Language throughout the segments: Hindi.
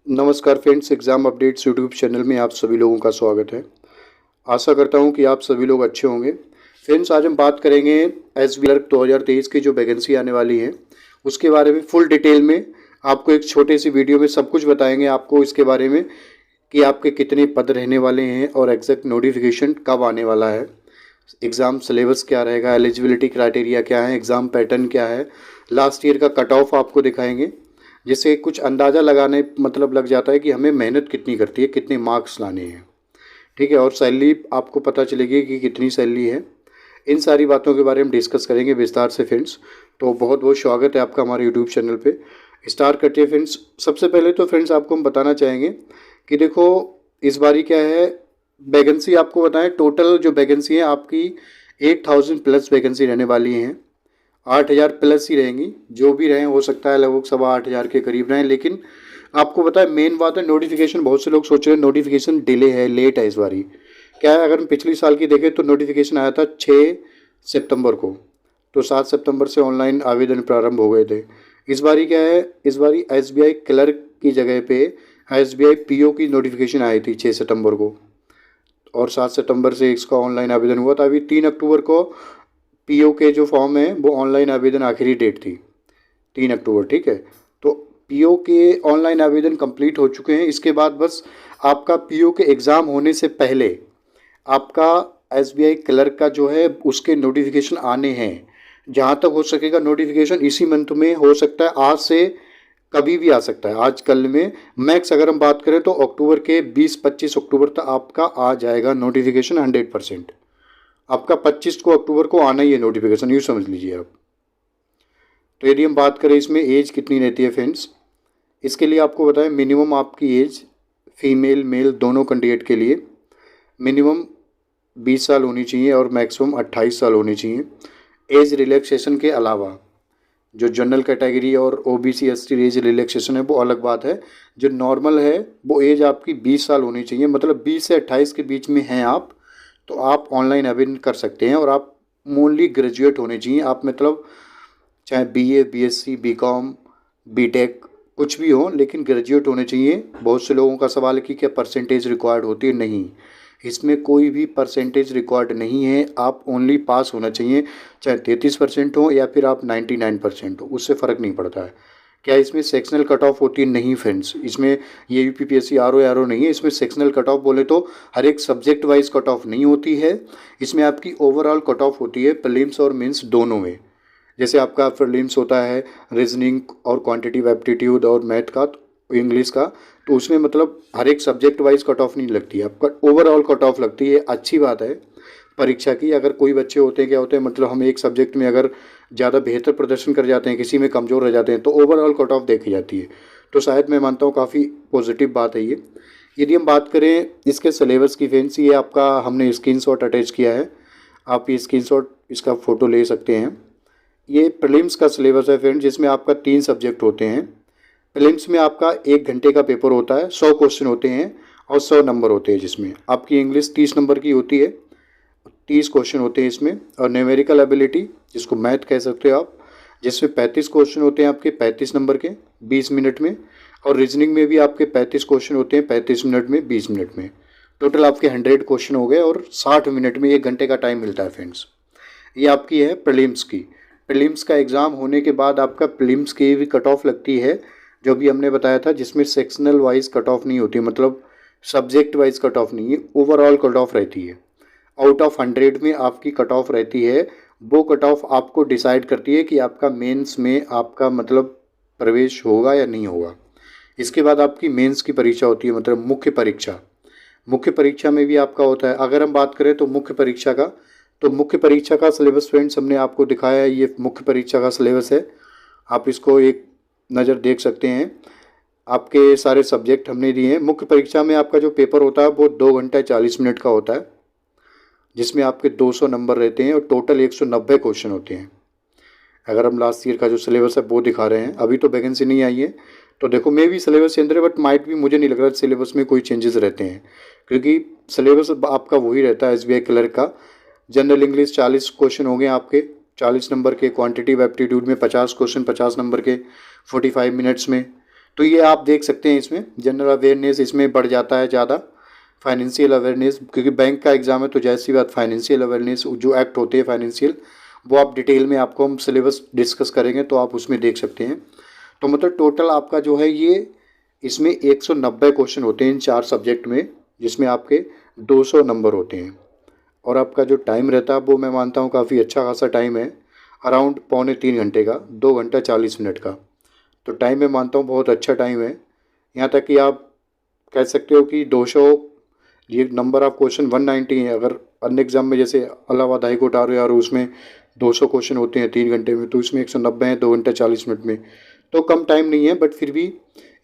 नमस्कार friends, exam updates YouTube channel में आप सभी लोगों का स्वागत है। आशा करता हूं कि आप सभी लोग अच्छे होंगे। फ्रेंड्स, आज हम बात करेंगे एसबी क्लर्क 2023 की जो वैकेंसी आने वाली है उसके बारे में फुल डिटेल में। आपको एक छोटे सी वीडियो में सब कुछ बताएंगे आपको इसके बारे में कि आपके कितने पद रहने वाले हैं और एग्जैक्ट नोटिफिकेशन कब आने वाला है, एग्ज़ाम सिलेबस क्या रहेगा, एलिजिबिलिटी क्राइटेरिया क्या है, एग्ज़ाम पैटर्न क्या है, लास्ट ईयर का कट ऑफ आपको दिखाएंगे, जिससे कुछ अंदाज़ा लगाने मतलब लग जाता है कि हमें मेहनत कितनी करती है, कितने मार्क्स लाने हैं। ठीक है, और सैलरी आपको पता चलेगी कि कितनी सैलरी है। इन सारी बातों के बारे में डिस्कस करेंगे विस्तार से फ्रेंड्स। तो बहुत बहुत स्वागत है आपका हमारे यूट्यूब चैनल पे। स्टार्ट करते हैं फ्रेंड्स। सबसे पहले तो फ्रेंड्स आपको हम बताना चाहेंगे कि देखो इस बारी क्या है, वैकेंसी आपको बताएं, टोटल जो वैकेंसी है आपकी 8000 प्लस वैकेंसी रहने वाली हैं। 8000 प्लस ही रहेंगी, जो भी रहें हो सकता है लगभग 8,500 के करीब रहें। लेकिन आपको बताएं मेन बात है नोटिफिकेशन। बहुत से लोग सोच रहे हैं नोटिफिकेशन डिले है, लेट है इस बारी। क्या है, अगर हम पिछली साल की देखें तो नोटिफिकेशन आया था 6 सितंबर को, तो 7 सितंबर से ऑनलाइन आवेदन प्रारंभ हो गए थे। इस बारी क्या है, इस बारी एसबीआई क्लर्क की जगह पे एसबीआई पीओ की नोटिफिकेशन आई थी 6 सितंबर को, और 7 सितंबर से इसका ऑनलाइन आवेदन हुआ था। अभी 3 अक्टूबर को पीओ के जो फॉर्म है वो ऑनलाइन आवेदन आखिरी डेट थी 3 अक्टूबर। ठीक है, तो पीओ के ऑनलाइन आवेदन कंप्लीट हो चुके हैं। इसके बाद बस आपका पीओ के एग्ज़ाम होने से पहले आपका एसबीआई क्लर्क का जो है उसके नोटिफिकेशन आने हैं। जहाँ तक हो सकेगा नोटिफिकेशन इसी मंथ में हो सकता है, आज से कभी भी आ सकता है, आज कल में मैक्स अगर हम बात करें तो अक्टूबर के 20-25 अक्टूबर तक आपका आ जाएगा नोटिफिकेशन 100%। आपका 25 को अक्टूबर को आना ही है नोटिफिकेशन, यूँ समझ लीजिए आप। तो यदि हम बात करें इसमें एज कितनी रहती है फ्रेंड्स, इसके लिए आपको बताएं मिनिमम आपकी एज फीमेल मेल दोनों कैंडिडेट के लिए मिनिमम 20 साल होनी चाहिए और मैक्सिमम 28 साल होनी चाहिए। एज रिलैक्सेशन के अलावा जो जनरल कैटेगरी और ओबीसी एसटी एज रिलैक्सेशन है वो अलग बात है। जो नॉर्मल है वो एज आपकी 20 साल होनी चाहिए, मतलब 20 से 28 के बीच में हैं आप, तो आप ऑनलाइन आवेदन कर सकते हैं। और आप ओनली ग्रेजुएट होने चाहिए आप, मतलब चाहे बीए बीएससी बीकॉम बीटेक कुछ भी हो, लेकिन ग्रेजुएट होने चाहिए। बहुत से लोगों का सवाल है कि क्या परसेंटेज रिक्वायर्ड होती है, नहीं, इसमें कोई भी परसेंटेज रिक्वायर्ड नहीं है। आप ओनली पास होना चाहिए, चाहे 33% हो या फिर आप 99% हो, उससे फ़र्क नहीं पड़ता है। क्या इसमें सेक्शनल कट ऑफ होती है? नहीं फ्रेंड्स, इसमें ये यूपीपीएससी आरओ नहीं है। इसमें सेक्शनल कट ऑफ बोले तो हर एक सब्जेक्ट वाइज कट ऑफ नहीं होती है। इसमें आपकी ओवरऑल कट ऑफ होती है प्रीलिम्स और मेंस दोनों में। जैसे आपका प्रीलिम्स होता है रीजनिंग और क्वांटिटेटिव एप्टीट्यूड और मैथ का, इंग्लिश का, तो उसमें मतलब हर एक सब्जेक्ट वाइज कट ऑफ नहीं लगती है, आपका ओवरऑल कट ऑफ लगती है। अच्छी बात है परीक्षा की। अगर कोई बच्चे होते हैं, क्या होते हैं, मतलब हम एक सब्जेक्ट में अगर ज़्यादा बेहतर प्रदर्शन कर जाते हैं, किसी में कमज़ोर रह जाते हैं, तो ओवरऑल कट ऑफ देखी जाती है। तो शायद मैं मानता हूँ काफ़ी पॉजिटिव बात है ये। यदि हम बात करें इसके सिलेबस की फ्रेंड्स, ये आपका हमने स्क्रीनशॉट अटैच किया है, आप ये स्क्रीनशॉट इसका फ़ोटो ले सकते हैं। ये प्रीलिम्स का सिलेबस है फ्रेंड्स, जिसमें आपका 3 सब्जेक्ट होते हैं। प्रीलिम्स में आपका 1 घंटे का पेपर होता है, 100 क्वेश्चन होते हैं और 100 नंबर होते हैं, जिसमें आपकी इंग्लिश 30 नंबर की होती है, 30 क्वेश्चन होते हैं इसमें। और न्यूमेरिकल एबिलिटी जिसको मैथ कह सकते हो आप, जिसमें 35 क्वेश्चन होते हैं आपके 35 नंबर के 20 मिनट में। और रीजनिंग में भी आपके 35 क्वेश्चन होते हैं 35 मिनट में 20 मिनट में। टोटल आपके 100 क्वेश्चन हो गए और 60 मिनट में 1 घंटे का टाइम मिलता है फ्रेंड्स। ये आपकी है प्रीलिम्स की। प्रीलिम्स का एग्ज़ाम होने के बाद आपका प्रीलिम्स की भी कट ऑफ लगती है, जो भी हमने बताया था, जिसमें सेक्शनल वाइज कट ऑफ नहीं होती, मतलब सब्जेक्ट वाइज कट ऑफ नहीं है, ओवरऑल कट ऑफ रहती है। आउट ऑफ 100 में आपकी कट ऑफ रहती है। वो कट ऑफ आपको डिसाइड करती है कि आपका मेंस में आपका मतलब प्रवेश होगा या नहीं होगा। इसके बाद आपकी मेंस की परीक्षा होती है, मतलब मुख्य परीक्षा। मुख्य परीक्षा में भी आपका होता है। अगर हम बात करें तो मुख्य परीक्षा का, तो मुख्य परीक्षा का सिलेबस फ्रेंड्स हमने आपको दिखाया है, ये मुख्य परीक्षा का सिलेबस है, आप इसको एक नज़र देख सकते हैं। आपके सारे सब्जेक्ट हमने दिए हैं। मुख्य परीक्षा में आपका जो पेपर होता है वो 2 घंटा 40 मिनट का होता है, जिसमें आपके 200 नंबर रहते हैं और टोटल 190 क्वेश्चन होते हैं। अगर हम लास्ट ईयर का जो सिलेबस है वो दिखा रहे हैं, अभी तो वैकेंसी नहीं आई है, तो देखो मे भी सिलेबस चेंज रहे, बट माइट भी, मुझे नहीं लग रहा सिलेबस में कोई चेंजेस रहते हैं, क्योंकि सिलेबस आपका वही रहता है एसबीआई क्लर्क का। जनरल इंग्लिश 40 क्वेश्चन हो गए आपके 40 नंबर के, क्वांटिटेटिव एप्टीट्यूड में 50 क्वेश्चन 50 नंबर के 45 मिनट्स में। तो ये आप देख सकते हैं, इसमें जनरल अवेयरनेस इसमें बढ़ जाता है ज़्यादा, फाइनेंशियल अवेयरनेस, क्योंकि बैंक का एग्जाम है तो जैसी बात फाइनेंशियल अवेयरनेस जो एक्ट होते हैं फाइनेंशियल, वो आप डिटेल में आपको हम सिलेबस डिस्कस करेंगे तो आप उसमें देख सकते हैं। तो मतलब टोटल आपका जो है ये इसमें 190 क्वेश्चन होते हैं इन 4 सब्जेक्ट में, जिसमें आपके 200 नंबर होते हैं। और आपका जो टाइम रहता है वो मैं मानता हूँ काफ़ी अच्छा खासा टाइम है, अराउंड पौने 3 घंटे का, 2 घंटा 40 मिनट का। तो टाइम मैं मानता हूँ बहुत अच्छा टाइम है। यहाँ तक कि आप कह सकते हो कि 200 ये नंबर ऑफ क्वेश्चन 190 है। अगर अन्य एग्जाम में जैसे इलाहाबाद हाई कोर्ट आ उसमें 200 क्वेश्चन होते हैं 3 घंटे में, तो इसमें 190 है 2 घंटा 40 मिनट में, तो कम टाइम नहीं है। बट फिर भी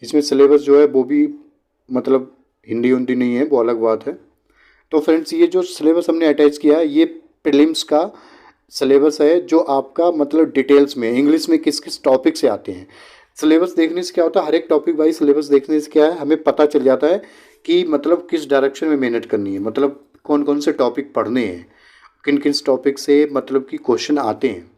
इसमें सिलेबस जो है वो भी मतलब हिंदी उंदी नहीं है, वो अलग बात है। तो फ्रेंड्स ये जो सिलेबस हमने अटैच किया है ये प्रीलिम्स का सिलेबस है, जो आपका मतलब डिटेल्स में इंग्लिश में किस किस टॉपिक से आते हैं। सिलेबस देखने से क्या होता है, हर एक टॉपिक वाइज सिलेबस देखने से क्या है हमें पता चल जाता है कि मतलब किस डायरेक्शन में मेहनत करनी है, मतलब कौन कौन से टॉपिक पढ़ने हैं, किन किन टॉपिक से मतलब कि क्वेश्चन आते हैं।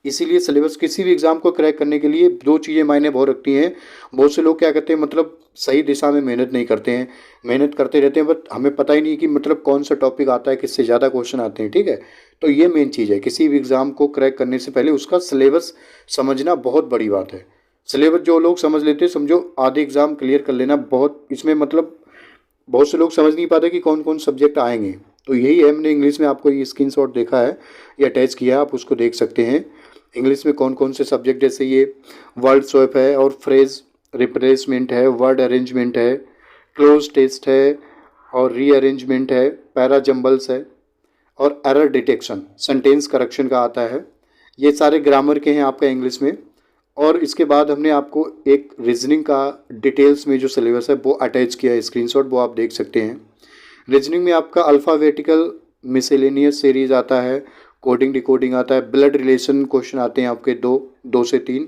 इसीलिए सिलेबस किसी भी एग्ज़ाम को क्रैक करने के लिए 2 चीज़ें मायने बहुत रखती हैं। बहुत से लोग क्या करते हैं मतलब सही दिशा में मेहनत नहीं करते हैं, मेहनत करते रहते हैं बट हमें पता ही नहीं कि मतलब कौन सा टॉपिक आता है, किससे ज़्यादा क्वेश्चन आते हैं। ठीक है, तो ये मेन चीज़ है, किसी भी एग्ज़ाम को क्रैक करने से पहले उसका सिलेबस समझना बहुत बड़ी बात है। सिलेबस जो लोग समझ लेते हैं, समझो आधे एग्ज़ाम क्लियर कर लेना बहुत, इसमें मतलब बहुत से लोग समझ नहीं पाते कि कौन कौन सब्जेक्ट आएंगे। तो यही है, हमने इंग्लिश में आपको ये स्क्रीनशॉट देखा है, ये अटैच किया है, आप उसको देख सकते हैं। इंग्लिश में कौन कौन से सब्जेक्ट, जैसे ये वर्ड स्वैप है और फ्रेज रिप्लेसमेंट है, वर्ड अरेंजमेंट है, क्लोज टेस्ट है और रीअरेंजमेंट है, पैरा जंबल्स है और एरर डिटेक्शन, सेंटेंस करेक्शन का आता है। ये सारे ग्रामर के हैं आपका इंग्लिश में। और इसके बाद हमने आपको एक रीजनिंग का डिटेल्स में जो सिलेबस है वो अटैच किया है, स्क्रीनशॉट वो आप देख सकते हैं। रीजनिंग में आपका अल्फ़ाबेटिकल मिसेलेनियस सीरीज आता है, कोडिंग डिकोडिंग आता है, ब्लड रिलेशन क्वेश्चन आते हैं आपके 2 से 3,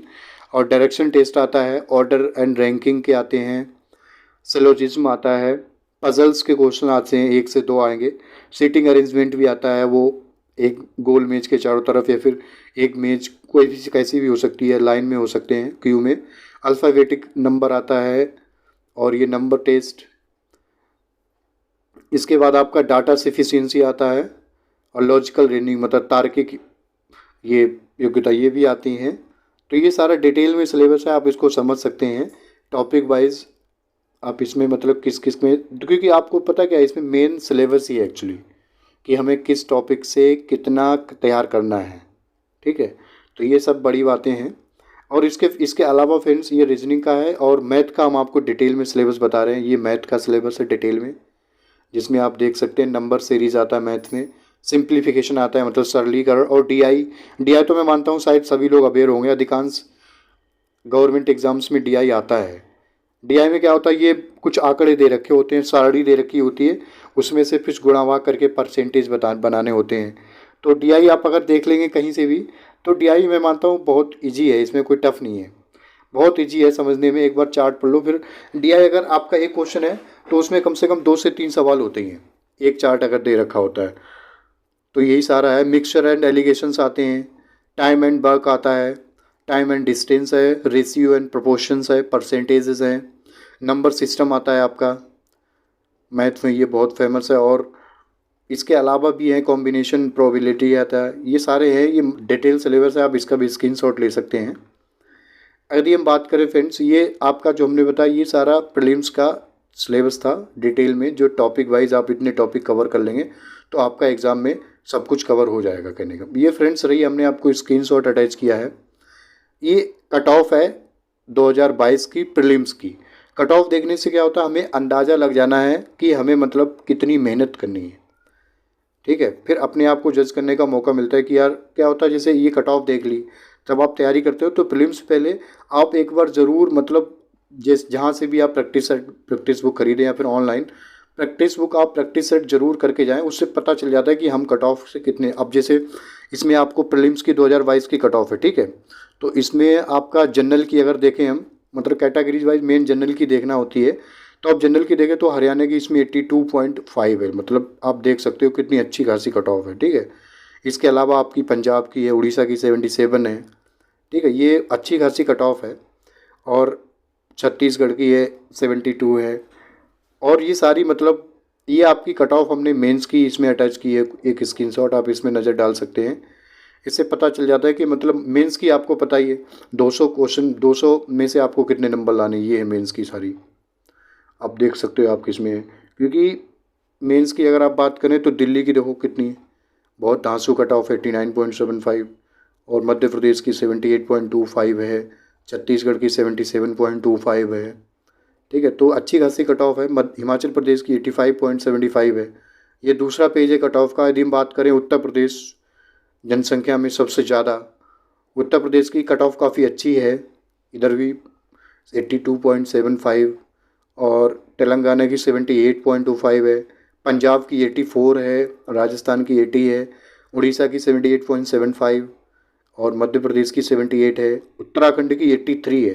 और डायरेक्शन टेस्ट आता है, ऑर्डर एंड रैंकिंग के आते हैं, सिलोजिज्म आता है, पजल्स के क्वेश्चन आते हैं 1 से 2 आएंगे, सीटिंग अरेंजमेंट भी आता है, वो एक गोल मेज के चारों तरफ या फिर एक मेज कोई भी कैसी भी हो सकती है, लाइन में हो सकते हैं, क्यू में। अल्फ़ाबेटिक नंबर आता है और ये नंबर टेस्ट। इसके बाद आपका डाटा सफिशिएंसी आता है और लॉजिकल रीजनिंग मतलब तार्किक ये योग्यता, ये भी आती हैं। तो ये सारा डिटेल में सिलेबस है, आप इसको समझ सकते हैं टॉपिक वाइज। आप इसमें मतलब किस किस में, क्योंकि आपको पता क्या है इसमें मेन सिलेबस ही है एक्चुअली कि हमें किस टॉपिक से कितना तैयार करना है। ठीक है, तो ये सब बड़ी बातें हैं। और इसके अलावा फ्रेंड्स ये रीजनिंग का है और मैथ का हम आपको डिटेल में सिलेबस बता रहे हैं। ये मैथ का सिलेबस है डिटेल में, जिसमें आप देख सकते हैं नंबर सीरीज आता है मैथ में, सिंप्लीफिकेशन आता है मतलब सरलीकरण, और डीआई तो मैं मानता हूँ शायद सभी लोग अवेयर होंगे, अधिकांश गवर्नमेंट एग्जाम्स में डीआई आता है। डीआई में क्या होता है, ये कुछ आंकड़े दे रखे होते हैं, सारणी दे रखी होती है, उसमें से फिर गुणा भाग करके परसेंटेज बनाने होते हैं। तो डीआई आप अगर देख लेंगे कहीं से भी, तो डीआई मैं मानता हूँ बहुत इजी है, इसमें कोई टफ नहीं है, बहुत इजी है समझने में। एक बार चार्ट पढ़ लो, फिर डीआई अगर आपका एक क्वेश्चन है तो उसमें कम से कम 2 से 3 सवाल होते हैं, एक चार्ट अगर दे रखा होता है। तो यही सारा है। मिक्सचर एंड एलिगेशंस आते हैं, टाइम एंड वर्क आता है, टाइम एंड डिस्टेंस है, रेशियो एंड प्रोपोर्शंस है, परसेंटेजेस हैं, नंबर सिस्टम आता है आपका मैथ में, ये बहुत फेमस है। और इसके अलावा भी है कॉम्बिनेशन प्रोबेबिलिटी आता है, ये सारे हैं, ये डिटेल सिलेबस है, आप इसका भी स्क्रीनशॉट ले सकते हैं। यदि हम बात करें फ्रेंड्स, ये आपका जो हमने बताया ये सारा प्रीलिम्स का सिलेबस था डिटेल में, जो टॉपिक वाइज आप इतने टॉपिक कवर कर लेंगे तो आपका एग्ज़ाम में सब कुछ कवर हो जाएगा कहने का। ये फ्रेंड्स रही, हमने आपको स्क्रीनशॉट अटैच किया है। ये कट ऑफ है 2022 की प्रीलिम्स की। कट ऑफ देखने से क्या होता है, हमें अंदाज़ा लग जाना है कि हमें मतलब कितनी मेहनत करनी है। ठीक है, फिर अपने आप को जज करने का मौका मिलता है कि यार क्या होता है, जैसे ये कट ऑफ देख ली, जब आप तैयारी करते हो तो प्रीलिम्स से पहले आप एक बार ज़रूर मतलब जहाँ से भी आप प्रैक्टिस बुक खरीदें या फिर ऑनलाइन प्रैक्टिस बुक आप प्रैक्टिस सेट जरूर करके जाएं, उससे पता चल जाता है कि हम कट ऑफ से कितने। अब जैसे इसमें आपको प्रीलिम्स की 2022 की कट ऑफ है, ठीक है, तो इसमें आपका जनरल की अगर देखें हम मतलब कैटेगरीज वाइज मेन जनरल की देखना होती है, तो आप जनरल की देखें तो हरियाणा की इसमें 82.5 है, मतलब आप देख सकते हो कितनी अच्छी खासी कट ऑफ है। ठीक है, इसके अलावा आपकी पंजाब की है, उड़ीसा की 77 है। ठीक है, ये अच्छी खासी कट ऑफ है। और छत्तीसगढ़ की है 72 है। और ये सारी मतलब ये आपकी कट ऑफ हमने मेंस की इसमें अटैच की है, एक स्क्रीनशॉट आप इसमें नज़र डाल सकते हैं। इससे पता चल जाता है कि मतलब मेंस की आपको पता ही है 200 क्वेश्चन, 200 में से आपको कितने नंबर लाने, ये है मेंस की सारी। आप देख सकते हो आप किस में है, क्योंकि मेंस की अगर आप बात करें तो दिल्ली की देखो कितनी है, बहुत धांसू कट ऑफ 89.75, और मध्य प्रदेश की 78.25 है, छत्तीसगढ़ की 77.25 है। ठीक है, तो अच्छी खासी कट ऑफ है। हिमाचल प्रदेश की 85.75 है। ये दूसरा पेज है कट ऑफ का। यदि हम बात करें उत्तर प्रदेश, जनसंख्या में सबसे ज़्यादा उत्तर प्रदेश की कट ऑफ काफ़ी अच्छी है, इधर भी 82.75, और तेलंगाना की 78.25 है, पंजाब की 84 है, राजस्थान की 80 है, उड़ीसा की 78.75, और मध्य प्रदेश की 78 है, उत्तराखंड की 83 है।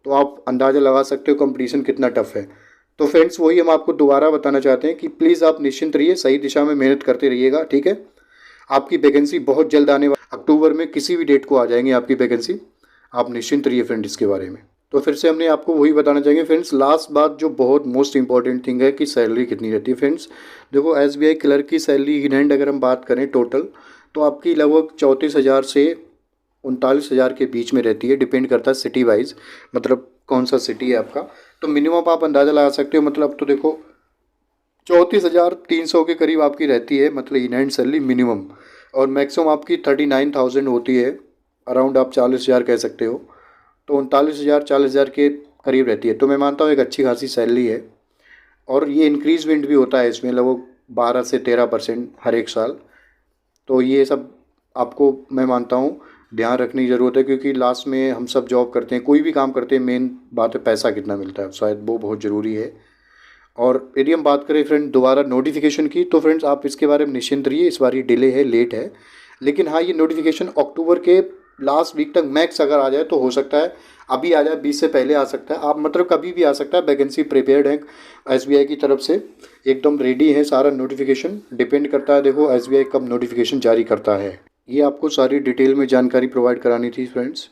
तो आप अंदाज़ा लगा सकते हो कंपटीशन कितना टफ है। तो फ्रेंड्स वही हम आपको दोबारा बताना चाहते हैं कि प्लीज़ आप निश्चिंत रहिए, सही दिशा में मेहनत करते रहिएगा। ठीक है, आपकी वैकेंसी बहुत जल्द आने वाली, अक्टूबर में किसी भी डेट को आ जाएंगी आपकी वैकेंसी। आप निश्चिंत रहिए फ्रेंड इसके बारे में। तो फिर से हमने आपको वही बताना चाहेंगे फ्रेंड्स, लास्ट बात जो बहुत मोस्ट इंपॉर्टेंट थिंग है कि सैलरी कितनी रहती है। फ्रेंड्स देखो, SBI क्लर्क की सैलरी इन हैंड अगर हम बात करें टोटल, तो आपकी लगभग 34,000 से 39,000 के बीच में रहती है। डिपेंड करता है सिटी वाइज, मतलब कौन सा सिटी है आपका। तो मिनिमम आप अंदाज़ा लगा सकते हो, मतलब तो देखो 34,300 के करीब आपकी रहती है, मतलब इन हैंड सैलरी मिनिमम। और मैक्सिमम आपकी 39,000 होती है, अराउंड आप 40,000 कह सकते हो। तो 39,000 40,000 के करीब रहती है। तो मैं मानता हूँ एक अच्छी खासी सैलरी है। और ये इंक्रीजमेंट भी होता है इसमें लगभग 12 से 13% हर एक साल। तो ये सब आपको मैं मानता हूँ ध्यान रखने की ज़रूरत है, क्योंकि लास्ट में हम सब जॉब करते हैं, कोई भी काम करते हैं, मेन बात है पैसा कितना मिलता है, शायद वो बहुत ज़रूरी है। और यदि हम बात करें फ्रेंड दोबारा नोटिफिकेशन की, तो फ्रेंड्स आप इसके बारे में निश्चिंत रहिए, इस बार डिले है, लेट है, लेकिन हाँ ये नोटिफिकेशन अक्टूबर के लास्ट वीक तक मैक्स अगर आ जाए तो हो सकता है अभी आ जाए, 20 से पहले आ सकता है। आप मतलब कभी भी आ सकता है। वैकेंसी प्रिपेयर्ड है SBI की तरफ से, एकदम रेडी है सारा। नोटिफिकेशन डिपेंड करता है, देखो SBI कब नोटिफिकेशन जारी करता है। ये आपको सारी डिटेल में जानकारी प्रोवाइड करानी थी फ्रेंड्स।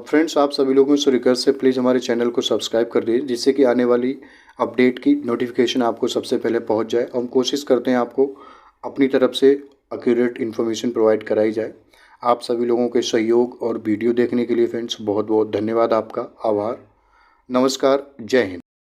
फ्रेंड्स आप सभी लोगों से रिक्वेस्ट है, प्लीज़ हमारे चैनल को सब्सक्राइब कर दीजिए, जिससे कि आने वाली अपडेट की नोटिफिकेशन आपको सबसे पहले पहुंच जाए। हम कोशिश करते हैं आपको अपनी तरफ से एक्यूरेट इन्फॉर्मेशन प्रोवाइड कराई जाए। आप सभी लोगों के सहयोग और वीडियो देखने के लिए फ्रेंड्स बहुत बहुत धन्यवाद, आपका आभार। नमस्कार, जय हिंद।